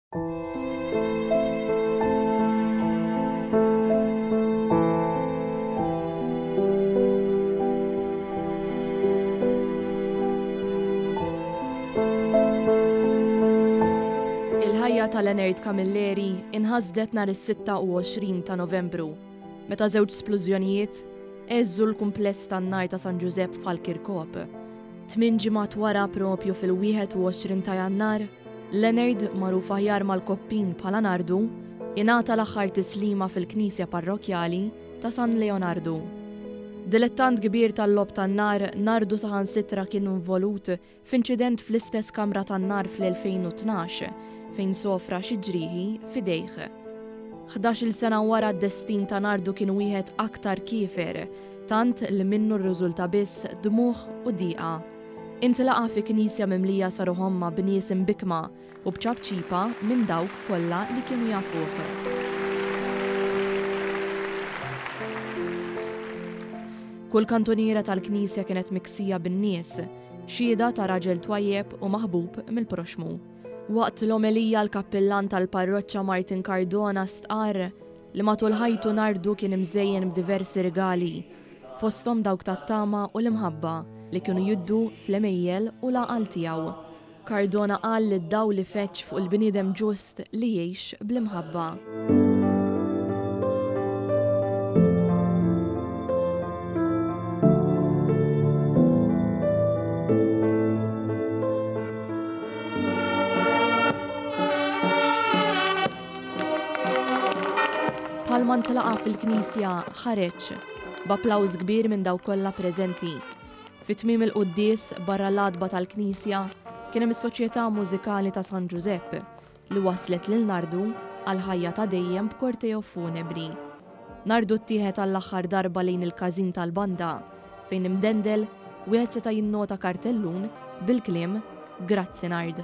Il-ħajja tal-Enerd Camilleri inħasdet nhar is-26 ta' Novembru, meta żewġ splużjonijiet eżżu l-kumpless tan-nar ta' San Giuseppe f'Alkirkop. 8 ġimgħat wara propju fil-21 ta' Jannar, l-Enerd magħruf aħjar mal-Koppin bħala Nardu ingħata l-aħħar tislima fil-Knisja Parrokjali ta' San Leonardo. Dilettant kbir tal-lob tan-nar, Nardu saħansitra kien involut f'inċident fl-istess kamra tan-nar fl-2012 fejn sofra xi ġrieħi f'idejh. 11-il sena wara d-destin ta' Nardu kien wieħed aktar kiefer, tant li minnu rriżulta biss dmuħ u dieqa. Intlaqa fi knisja mimlija saru ħomma bnies imbikma u bċabċipa minn dawk kollha li kienu jafuh. Kull kantoniera tal-Knisja kienet miksija bin-nies, xhieda ta' raġel twajjeb u maħbub mill-proxmu. Waqt l-omelija l-kappillan tal-parroċċa Martin Cardona stqar li matul ħajtu Nardu kien imżejjen b'diversi rigali, fosthom dawk tat-tama u l-imħabba li kienu jiddu fl-emejjel u l-għaqal tiegħu. Cardona qal li d-daw li feċ fuq il-bniedem ġust li jgħix bl-imħabba. Bħalma ntlaqa fil-Knisja ħareġ b'applawż kbir minn dawk kollha preżenti. Fit-tmiem il-quddies barra l-għadba tal-Knisja kien hemm is-Soċjetà Mużikali ta' San Giuseppe li waslet lil Nardu għal ħajja ta' dejjem b'korteo funebri. Nardu ttieħed għall-aħħar darba lejn il-każin tal-banda fejn imdendel wieħed seta' jinnota kartellun bil-kliem Grazzi Nard.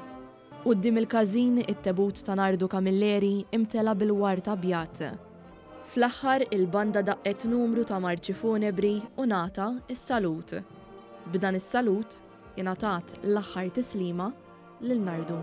Quddiem il-każin it-tebut ta' Nardu Camilleri imtela bil-wart abjad. Fl-aħħar il-banda daqqet numru ta' marċi funebri u ngħata is-salut. B'dan is-salut ingħatat l-aħħar tislima lil Nardu.